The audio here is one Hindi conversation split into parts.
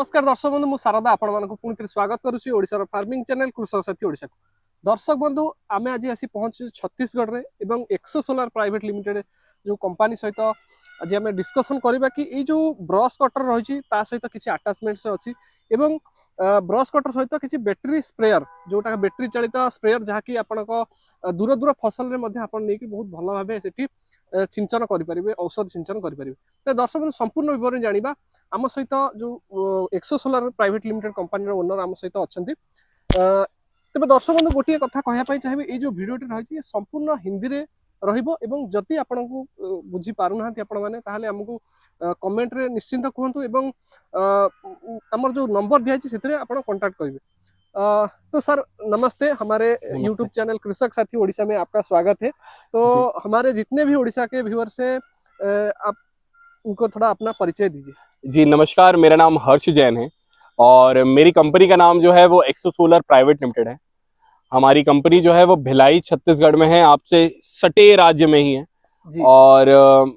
नमस्कार दर्शक बंधु मु शारदा आपण मानक पुणी थे स्वागत करुच्ची ओडिशार फार्मिंग चैनल कृषक साथी ओडिशा को। दर्शक बंधु आमे आज आसी पहुंचु छत्तीसगढ़ रे एवं एक्सो सोलार प्राइवेट लिमिटेड जो कंपनी सहित आज आम डिस्कसन करबा कि ये जो ब्रश कटर रही सहित किसी अटैचमेंट्स अच्छी एवं ब्रश कटर सहित किसी बैटेरी स्प्रेयर जोटा बैटेरी चालित स्प्रेयर जहाँकि आपण दूर दूर फसल में बहुत भल भाव से सिंचन करेंगे औषध सिंचन करेंगे। तो दर्शक बंधु संपूर्ण विवरण जाना आम सहित जो Exo solar private limited company owner आम सहित अच्छा तेज दर्शक बंधु गोटे कथा कहवाई चाहिए ये जो भिडियोटी रही संपूर्ण हिंदी में रही जदि आपण को बुझी पारना आपने आमको कमेंट रे निश्चिंत कहतु एवं आमर जो नंबर दिखाई से कांटेक्ट करेंगे। तो सर नमस्ते, हमारे यूट्यूब चैनल कृषक साथी ओडिशा में आपका स्वागत है। तो हमारे जितने भी ओडिशा के व्यूअर्स हैं आप उनको थोड़ा अपना परिचय दीजिए। जी नमस्कार, मेरा नाम हर्ष जैन है और मेरी कंपनी का नाम जो है वो एक्सो सोलर प्राइवेट लिमिटेड है। हमारी कंपनी जो है वो भिलाई छत्तीसगढ़ में है, आपसे सटे राज्य में ही है जी। और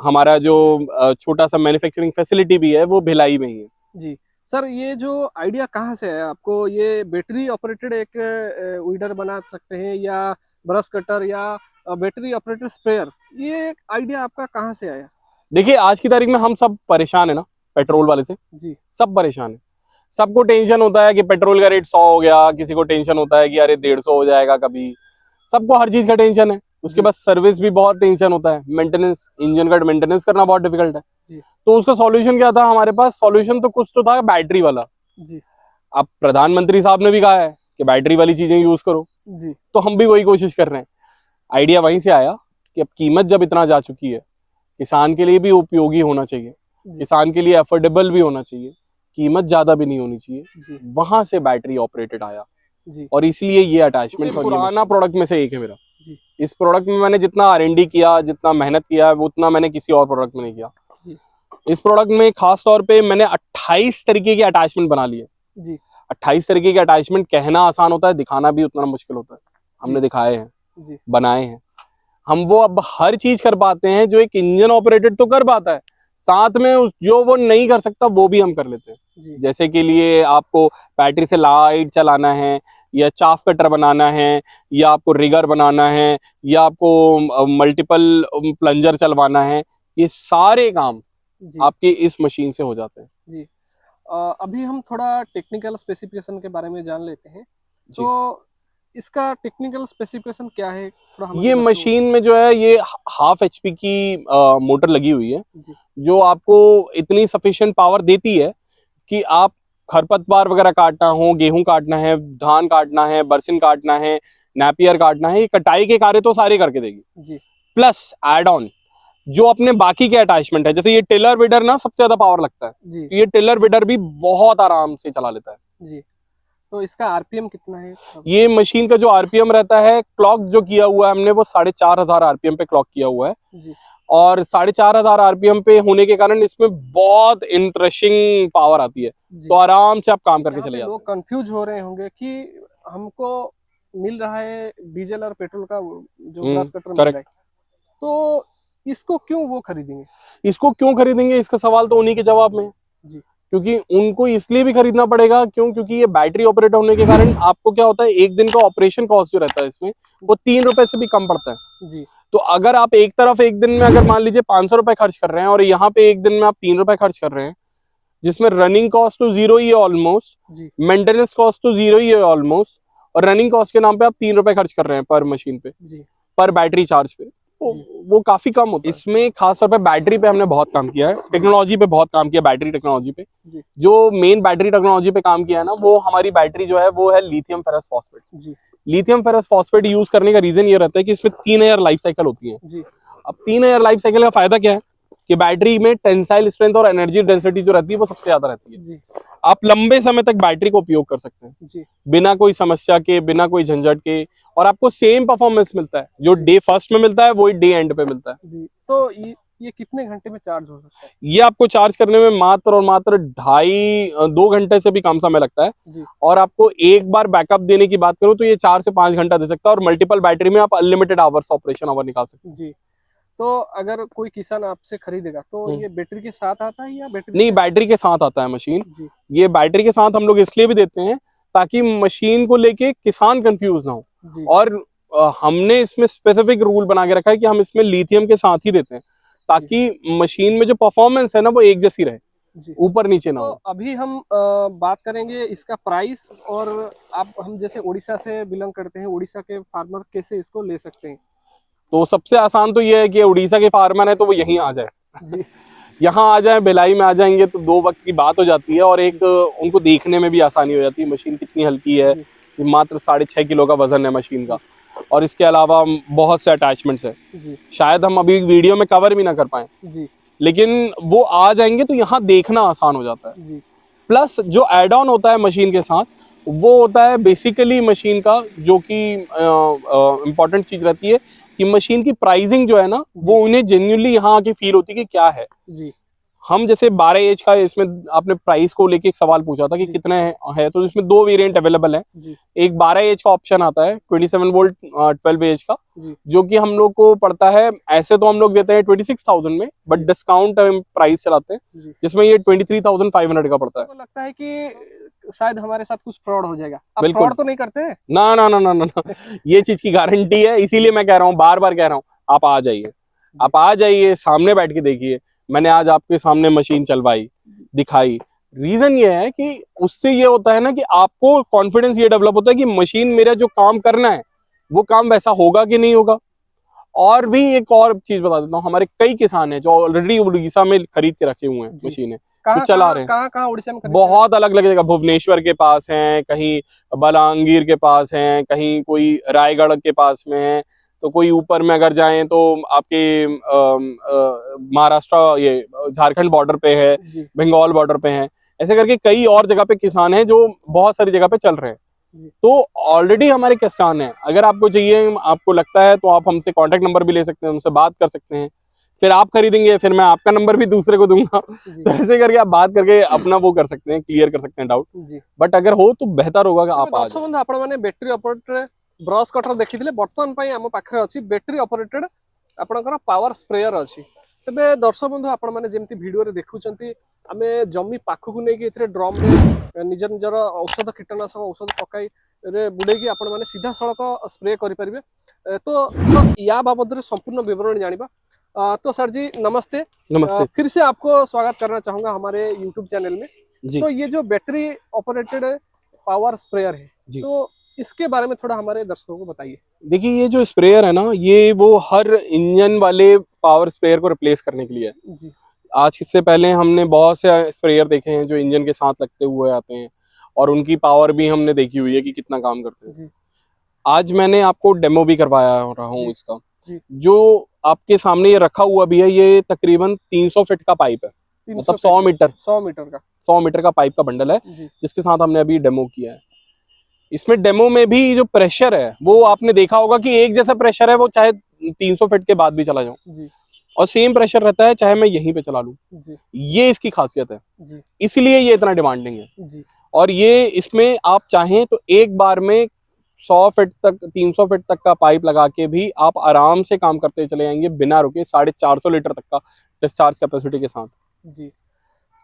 हमारा जो छोटा सा मैन्युफैक्चरिंग फैसिलिटी भी है वो भिलाई में ही है जी। सर ये जो आइडिया कहाँ से है आपको, ये बैटरी ऑपरेटेड एक वीडर बना सकते हैं या ब्रश कटर या बैटरी ऑपरेटेड स्प्रेयर, ये आइडिया आपका कहाँ से आया? देखिए आज की तारीख में हम सब परेशान है ना, पेट्रोल वाले से जी सब परेशान है। सबको टेंशन होता है कि पेट्रोल का रेट 100 हो गया, किसी को टेंशन होता है कि अरे 150 हो जाएगा कभी, सबको हर चीज का टेंशन है। उसके बाद सर्विस भी बहुत टेंशन होता है, मेंटेनेंस, इंजन का मेंटेनेंस करना बहुत डिफिकल्ट है जी। तो उसका सॉल्यूशन क्या था हमारे पास? सॉल्यूशन तो कुछ तो था बैटरी वाला जी। अब प्रधानमंत्री साहब ने भी कहा है कि बैटरी वाली चीजें यूज करो जी, तो हम भी वही कोशिश कर रहे हैं। आइडिया वहीं से आया कि अब कीमत जब इतना जा चुकी है, किसान के लिए भी उपयोगी होना चाहिए, किसान के लिए अफोर्डेबल भी होना चाहिए, कीमत ज्यादा भी नहीं होनी चाहिए, वहां से बैटरी ऑपरेटेड आया जी। और इसलिए ये अटैचमेंट पुराना प्रोडक्ट में से एक है मेरा जी। इस प्रोडक्ट में मैंने जितना R&D किया, जितना मेहनत किया, उतना मैंने किसी और प्रोडक्ट में नहीं किया जी। इस प्रोडक्ट में खास तौर पे मैंने 28 तरीके के अटैचमेंट बना लिए जी। 28 तरीके के अटैचमेंट कहना आसान होता है, दिखाना भी उतना मुश्किल होता है। हमने दिखाए हैं जी, बनाए हैं हम। वो अब हर चीज कर पाते हैं जो एक इंजन ऑपरेटेड तो कर पाता है, साथ में जो वो नहीं कर सकता वो भी हम कर लेते हैं जी। जैसे के लिए आपको बैटरी से लाइट चलाना है, या चाफ कटर बनाना है, या आपको रिगर बनाना है, या आपको मल्टीपल प्लंजर चलवाना है, ये सारे काम आपके इस मशीन से हो जाते हैं जी। अभी हम थोड़ा टेक्निकल स्पेसिफिकेशन के बारे में जान लेते हैं। तो इसका टेक्निकल स्पेसिफिकेशन क्या है? ये मशीन में जो है ये 1/2 HP की मोटर लगी हुई है जो आपको इतनी सफिशिएंट पावर देती है कि आप खरपतवार वगैरह काटना हो, गेहूं काटना है, धान काटना है, बरसिन काटना है, नैपियर काटना है, ये कटाई के कार्य तो सारे करके देगी जी। प्लस एड ऑन जो अपने बाकी के अटैचमेंट है, जैसे ये टिलर विडर ना सबसे ज्यादा पावर लगता है जी। तो ये टिलर विडर भी बहुत आराम से चला लेता है जी। तो इसका आरपीएम कितना है? ये मशीन का जो आरपीएम रहता है, क्लॉक जो किया हुआ है हमने वो 4500 आरपीएम पे क्लॉक किया हुआ है जी। और 4500 आरपीएम पे होने के कारण इसमें बहुत इंटरेस्टिंग पावर आती है, तो आराम से आप काम करके चले जाते हैं। लोग कंफ्यूज हो रहे होंगे कि हमको मिल रहा है डीजल और पेट्रोल का जो ब्रश कटर मिल रहा है, तो इसको क्यों वो खरीदेंगे? इसको क्यों खरीदेंगे, इसका सवाल तो उन्हीं के जवाब में जी। क्योंकि उनको इसलिए भी खरीदना पड़ेगा क्योंकि ये बैटरी ऑपरेट होने के कारण आपको क्या होता है, एक दिन का ऑपरेशन कॉस्ट जो रहता है इसमें वो 3 रुपए से भी कम पड़ता है जी। तो अगर आप एक तरफ एक दिन में अगर मान लीजिए 500 रुपए खर्च कर रहे हैं और यहाँ पे एक दिन में आप 3 रुपए खर्च कर रहे हैं, जिसमें रनिंग कॉस्ट तो जीरो ही है ऑलमोस्ट, मेंटेनेंस कॉस्ट तो जीरो ही है ऑलमोस्ट, और रनिंग कॉस्ट के नाम पे आप 3 रुपए खर्च कर रहे हैं पर मशीन पे जी, पर बैटरी चार्ज पे, वो काफी कम होता है। इसमें खासतौर पे बैटरी पे हमने बहुत काम किया है, टेक्नोलॉजी पे बहुत काम किया, बैटरी टेक्नोलॉजी पे जो मेन बैटरी टेक्नोलॉजी पे काम किया है ना, वो हमारी बैटरी जो है वो है लिथियम फेरस फॉस्फेट जी। लिथियम फेरस फॉस्फेट यूज करने का रीजन ये रहता है कि इसमें 3 ईयर लाइफ साइकिल होती है जी। अब 3 ईयर लाइफ साइकिल का फायदा क्या है कि बैटरी में टेंसाइल स्ट्रेंथ और एनर्जी डेंसिटी जो रहती है वो सबसे ज्यादा रहती है जी। आप लंबे समय तक बैटरी को उपयोग कर सकते हैं जी, बिना कोई समस्या के, बिना कोई झंझट के, और आपको सेम परफॉर्मेंस मिलता है जो डे फर्स्ट में मिलता है वही डे एंड पे मिलता है जी। तो ये कितने घंटे में चार्ज हो सकता है? ये आपको चार्ज करने में मात्र और मात्र 2.5 घंटे से भी कम समय लगता है जी। और आपको एक बार बैकअप देने की बात करूं तो ये 4 से 5 घंटा दे सकता है, और मल्टीपल बैटरी में आप अनलिमिटेड आवर्स ऑपरेशन आवर निकाल सकते हैं जी। तो अगर कोई किसान आपसे खरीदेगा तो ये बैटरी के साथ आता है या बैटरी नहीं, बैटरी के साथ आता है मशीन। जी ये बैटरी के साथ हम लोग इसलिए भी देते हैं ताकि मशीन को लेके किसान कंफ्यूज ना हो। जी और हमने इसमें स्पेसिफिक रूल बना के रखा है कि हम इसमें लिथियम के साथ ही देते हैं ताकि मशीन में जो परफॉर्मेंस है ना वो एक जैसी रहे, जी। ऊपर नीचे ना तो हो। अभी हम बात करेंगे इसका प्राइस, और आप हम जैसे उड़ीसा से बिलोंग करते हैं, उड़ीसा के फार्मर कैसे इसको ले सकते हैं। तो सबसे आसान तो ये है कि उड़ीसा के फार्मर है तो वो यहीं आ जाए। जी यहाँ आ जाए, भिलाई में आ जाएंगे तो 2 वक्त की बात हो जाती है, और एक उनको देखने में भी आसानी हो जाती है मशीन कितनी हल्की है। जी ये मात्र 6.5 किलो का वजन है मशीन का, जी और इसके अलावा बहुत से अटैचमेंट्स है, जी शायद हम अभी वीडियो में कवर भी ना कर पाए, जी लेकिन वो आ जाएंगे तो यहाँ देखना आसान हो जाता है। जी प्लस जो एड ऑन होता है मशीन के साथ वो होता है बेसिकली मशीन का, जो कि इम्पोर्टेंट चीज रहती है कि मशीन की प्राइसिंग जो है ना वो उन्हें जेन्युइनली यहाँ आके फील होती है कि क्या है। जी हम जैसे 12 एज का, इसमें आपने प्राइस को लेके एक सवाल पूछा था कि जी कितने है, तो इसमें 2 वेरिएंट अवेलेबल है। जी एक 12 एज का ऑप्शन आता है 27 वोल्ट 12 एज का, जी जो कि हम लोग को पड़ता है, ऐसे तो हम लोग देते हैं 26,000 में, बट जी। डिस्काउंट प्राइस चलाते हैं जी। जिसमें ये 23,500 का पड़ता है। को लगता है कि शायद हमारे साथ कुछ फ्रॉड हो जाएगा। आप बिल्कुल। फ्रॉड तो नहीं करते हैं? ना ना ना ना ना ना। ये चीज की गारंटी है, इसीलिए मैं कह रहा हूँ, बार बार कह रहा हूँ, आप आ जाइए, आप आ जाइए, सामने बैठ के देखिए। मैंने आज आपके सामने मशीन चलवाई, दिखाई। रीजन ये है कि उससे ये होता है ना कि आपको कॉन्फिडेंस ये डेवलप होता है कि मशीन मेरा जो काम करना है वो काम वैसा होगा कि नहीं होगा। और भी एक और चीज बता देता हूँ, हमारे कई किसान हैं जो ऑलरेडी उड़ीसा में खरीद के रखे हुए हैं जी। मशीनें, जो कहाँ चला रहे हैं। कहाँ उड़ीसा में खरीदते हैं? बहुत अलग अलग जगह, भुवनेश्वर के पास हैं, कहीं बलांगीर के पास हैं, कहीं कोई रायगढ़ के पास में है, तो कोई ऊपर में अगर जाएं तो आपके महाराष्ट्र, ये झारखंड बॉर्डर पे है, जी बंगाल बॉर्डर पे है। ऐसे करके कई और जगह पे किसान हैं जो बहुत सारी जगह पे चल रहे हैं। जी तो ऑलरेडी हमारे किसान हैं, अगर आपको चाहिए, आपको लगता है, तो आप हमसे कांटेक्ट नंबर भी ले सकते हैं, उनसे बात कर सकते हैं। फिर आप खरीदेंगे, फिर मैं आपका नंबर भी दूसरे को दूंगा। जी तो ऐसे करके आप बात करके अपना वो कर सकते हैं, क्लियर कर सकते हैं डाउट। जी। बट अगर हो तो बेहतर होगा कि आप आ दर्शक जाए। बंधु, आपण माने बैटरी ऑपरेटेड ब्रश कटर देखिथिले, वर्तमान पई हम पाखरे अछि बैटरी ऑपरेटेड आपनकर पावर स्प्रेयर अछि। तबे दर्शक बंधु, आपण माने जेमति वीडियो रे देखुचंती, आमे जम्मी पाखकु नै कि एथरे ड्रम रे निजर निजर औषध कीटनाशक औषध पकाई रे बुडे कि आपण माने सीधा सड़क स्प्रे करि परिबे। तो या बाबद रे संपूर्ण विवरण जानिबा। तो सर जी नमस्ते। नमस्ते फिर से आपको स्वागत करना चाहूंगा हमारे यूट्यूब चैनल में। जी। तो ये जो बैटरी ऑपरेटेड पावर स्प्रेयर है, जी तो इसके बारे में थोड़ा हमारे दर्शकों को बताइए। देखिए, ये जो स्प्रेयर है ना, ये वो हर इंजन वाले पावर स्प्रेयर को रिप्लेस करने के लिए है। जी आज इससे पहले हमने बहुत से स्प्रेयर देखे हैं जो इंजन के साथ लगते हुए आते हैं, और उनकी पावर भी हमने देखी हुई है कि कितना काम करते हैं। जी आज मैंने आपको डेमो भी करवाया रहा हूँ जी इसका। जी। जो आपके सामने ये रखा हुआ भी है, ये तकरीबन 300 फीट का पाइप है, 300 मतलब 100 मीटर 100 मीटर का। 100 मीटर का पाइप का बंडल है, जी जिसके साथ हमने अभी डेमो किया है। इसमें डेमो में भी जो प्रेशर है वो आपने देखा होगा कि एक जैसा प्रेशर है, वो चाहे 300 फीट के बाद भी चला जाऊं, जी और सेम प्रेशर रहता है चाहे मैं यहीं पे चला लूं। जी ये इसकी खासियत है, जी इसलिए ये इतना डिमांडिंग है। जी और ये इसमें आप चाहें तो एक बार में 100 फीट तक, 300 फीट तक का पाइप लगा के भी आप आराम से काम करते चले जाएंगे बिना रुके, 450 लीटर तक का डिस्चार्ज कैपेसिटी के साथ। जी।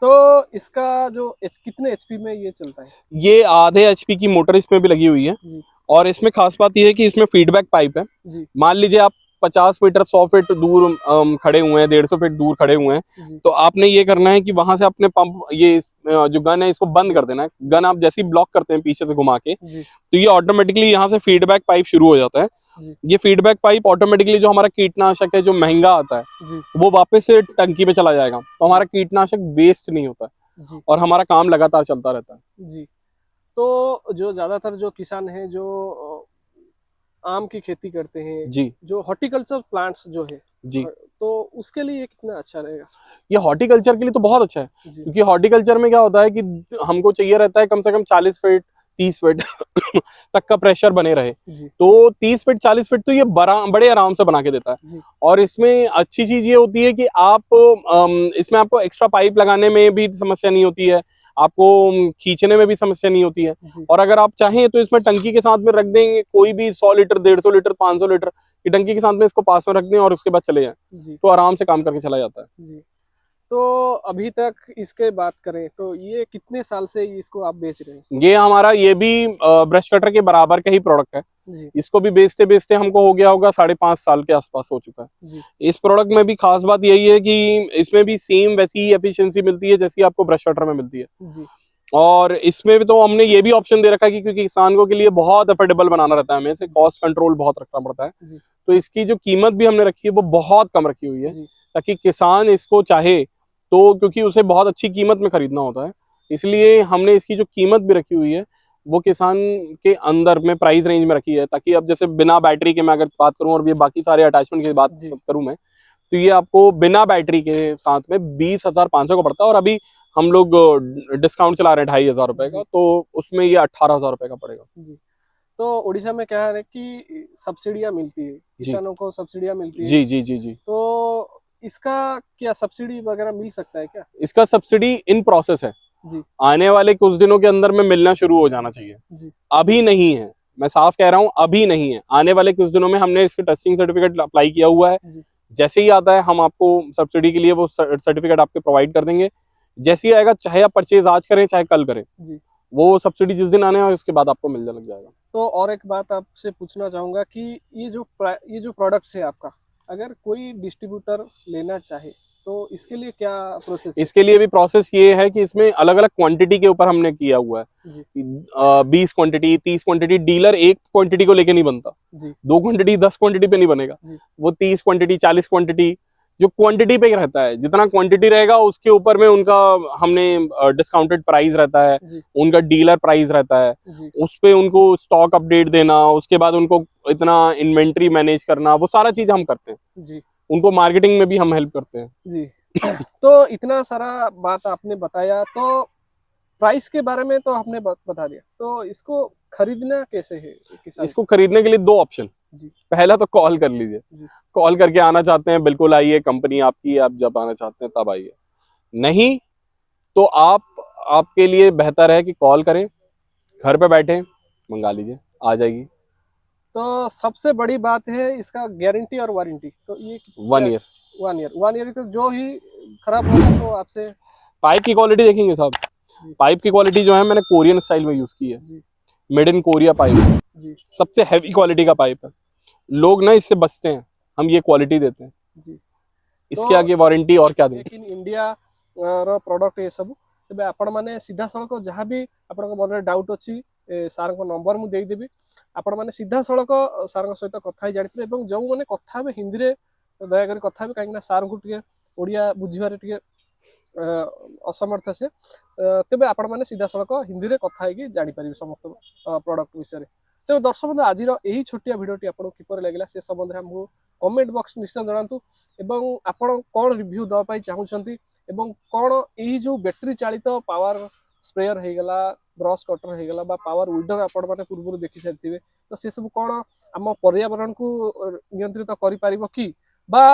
तो इसका जो कितने एचपी में ये चलता है? ये आधे एचपी की मोटर इसमें भी लगी हुई है, जी और इसमें खास बात यह है कि इसमें फीडबैक पाइप है। जी मान लीजिए आप 50 मीटर 100 फीट दूर खड़े हुए हैं, 150 फीट दूर खड़े हुए हैं, जी तो आपने ये करना है कि वहां से अपने पंप, ये जो गन है इसको बंद कर देना है। गन आप जैसे ही ब्लॉक करते हैं पीछे से घुमा के, जी तो ये ऑटोमेटिकली यहाँ से फीडबैक पाइप शुरू हो जाता है। जी ये फीडबैक पाइप ऑटोमेटिकली जो हमारा कीटनाशक है जो महंगा आता है, जी वो वापस से टंकी में चला जाएगा, तो हमारा कीटनाशक वेस्ट नहीं होता है जी और हमारा काम लगातार चलता रहता है। जी। तो जो ज्यादातर जो किसान हैं जो आम की खेती करते हैं, जी जो हॉर्टिकल्चर प्लांट्स जो है, जी। तो उसके लिए कितना अच्छा रहेगा? ये हॉर्टिकल्चर के लिए तो बहुत अच्छा है, जी क्योंकि हॉर्टिकल्चर में क्या होता है कि हमको चाहिए रहता है कम से कम 40 फीट 30 फीट तक का प्रेशर बने रहे, जी तो 30 फीट 40 फीट तो ये बड़े आराम से बना के देता है। जी और इसमें अच्छी चीज ये होती है कि आप इसमें आपको एक्स्ट्रा पाइप लगाने में भी समस्या नहीं होती है, आपको खींचने में भी समस्या नहीं होती है। जी और अगर आप चाहें तो इसमें टंकी के साथ में रख देंगे, कोई भी 100 लीटर 150 लीटर 500 लीटर की टंकी के साथ में इसको पास में रख दें और उसके बाद चले जाएं, जी तो आराम से काम करके चला जाता है। जी। तो अभी तक इसके बात करें तो ये कितने साल से इसको आप बेच रहे हैं? ये भी ब्रश कटर के बराबर का ही प्रोडक्ट है। जी इसको भी बेचते बेचते हमको हो गया होगा 5.5 साल के आसपास हो चुका है। जी इस प्रोडक्ट में भी खास बात यही है कि इसमें भी सेम वैसी ही एफिशिएंसी मिलती है जैसी आपको ब्रश कटर में मिलती है। जी और इसमें भी तो हमने ये भी ऑप्शन दे रखा है कि क्योंकि किसानों के लिए बहुत अफोर्डेबल बनाना रहता है, हमें इसे कॉस्ट कंट्रोल बहुत रखना पड़ता है, जी तो इसकी जो कीमत भी हमने रखी है वो बहुत कम रखी हुई है, जी ताकि किसान इसको चाहे तो, क्योंकि उसे बहुत अच्छी कीमत में खरीदना होता है, इसलिए हमने इसकी जो कीमत भी रखी हुई है वो किसान के अंदर में प्राइस रेंज में रखी है, ताकि अब जैसे बिना बैटरी के मैं अगर बात करूं और ये बाकी सारे अटैचमेंट की बात जी करूं मैं, तो ये आपको बिना बैटरी के साथ में 20,500 का पड़ता है। और अभी हम लोग डिस्काउंट चला रहे हैं 2,500 रुपए का, जी तो उसमें ये 18,000 रुपए का पड़ेगा। जी। तो उड़ीसा में क्या है कि सब्सिडियां मिलती है, जी किसानों को सब्सिडियां मिलती है। जी जी जी जी। तो इसका क्या सब्सिडी वगैरह मिल सकता है क्या? इसका सब्सिडी इन प्रोसेस है, जी आने वाले कुछ दिनों के अंदर में मिलना शुरू हो जाना चाहिए। जी अभी नहीं है, मैं साफ कह रहा हूँ, अभी नहीं है, आने वाले कुछ दिनों में हमने इसके टेस्टिंग सर्टिफिकेट अप्लाई किया हुआ है। जी जैसे ही आता है हम आपको सब्सिडी के लिए वो सर्टिफिकेट आपके प्रोवाइड कर देंगे। जैसे ही आएगा, चाहे आप परचेज आज करें चाहे कल करें, जी। वो सब्सिडी जिस दिन आने है उसके बाद आपको मिलने लग जाएगा। तो और एक बात आपसे पूछना चाहूंगा कि ये जो प्रोडक्ट्स है आपका, अगर कोई डिस्ट्रीब्यूटर लेना चाहे तो इसके लिए क्या प्रोसेस है? इसके लिए भी प्रोसेस ये है कि इसमें अलग अलग क्वांटिटी के ऊपर हमने किया हुआ है। जी 20 क्वांटिटी 30 क्वांटिटी, डीलर एक क्वांटिटी को लेके नहीं बनता, जी 2 क्वांटिटी 10 क्वांटिटी पे नहीं बनेगा, जी वो 30 क्वांटिटी 40 क्वांटिटी, जो क्वांटिटी पे ही रहता है, जितना क्वांटिटी रहेगा उसके ऊपर में उनका हमने डिस्काउंटेड प्राइस रहता है, जी उनका डीलर प्राइस रहता है, जी उस पे उनको स्टॉक अपडेट देना, उसके बाद उनको इतना इन्वेंट्री मैनेज करना, वो सारा चीज हम करते हैं। जी उनको मार्केटिंग में भी हम हेल्प करते हैं। जी। तो इतना सारा बात आपने बताया, तो प्राइस के बारे में तो आपने बता दिया, तो इसको खरीदना कैसे है किसान? इसको खरीदने के लिए 2 ऑप्शन। जी पहला तो कॉल कर लीजिए, जी कॉल करके आना चाहते हैं बिल्कुल आइए, कंपनी आपकी है, आप जब आना चाहते हैं तब आइए। नहीं तो आपके लिए बेहतर है कि कॉल करें, घर पे बैठे मंगा लीजिए, आ जाएगी। तो सबसे बड़ी बात है इसका गारंटी और वारंटी, तो ये 1 ईयर। 1 ईयर तो जो ही खराब होगा तो आपसे। पाइप की क्वालिटी देखेंगे साहब, जी पाइप की क्वालिटी जो है मैंने कोरियन स्टाइल में यूज की है, जी मेड इन कोरिया पाइप, जी सबसे हैवी क्वालिटी का पाइप है। लोग ना इससे बचते हैं, हम ये क्वालिटी देते हैं, जी। इसके तो आगे वारंटी और क्या दें। मेक इन इंडिया रो प्रोडक्ट ये सब, तेज आपण मैंने सीधा सड़क जहाँ भी आपण मन डाउट अच्छी सार नंबर मुझे देदेवी, आपण मैंने सीधा सड़क सार सहित कथा जापर, जो मैंने कथा हे हिंदी में दयाकोरी कथा हे, कहीं सार को टे ओडिया बुझे टे असमर्थ से, तेज आपण मैंने सीधा सड़क हिंदी में कथा है जापर समस्त प्रोडक्ट विषय। तो दर्शक बंधु आज यही छोटिया भिडटी आपको किपर लगे से संबंध में आमको कमेंट बॉक्स निश्चय जनातु, एवं आपण कौन रिव्यू देवाई चाहूँगी, एवं कौन यही जो बैटेरी चालित पावर स्प्रेयर होगला, ब्रश कटर होगला, पावर विडर आपण मैंने पूर्व देखी सारी, तो सी सब कौन आम पर्यावरण को नियंत्रित कर कि बा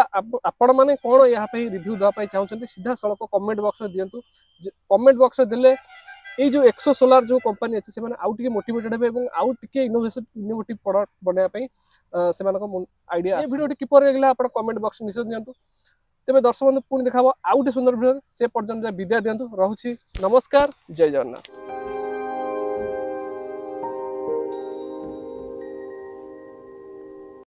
आपण मैंने कौन यहाँ रिव्यू देवाई चाहूँगी, सीधा सड़क कमेंट बॉक्स में दिंतु। कमेंट बॉक्स में देले ये जो एक्सो सोलार जो कंपनी अच्छे से आउ टे मोटिवेटेड हे, आउ टे इनोवेटिव प्रोडक्ट बनाई से आइडिया। ये वीडियो किपर लगे आप कमेंट बॉक्स में निश्चय दिंतु। तेज दर्शक बंधु पुणी देखा आउ टे सुंदर वीडियो, से पर्यटन विदाय दिंतु। रहुछि, नमस्कार, जय जगन्नाथ।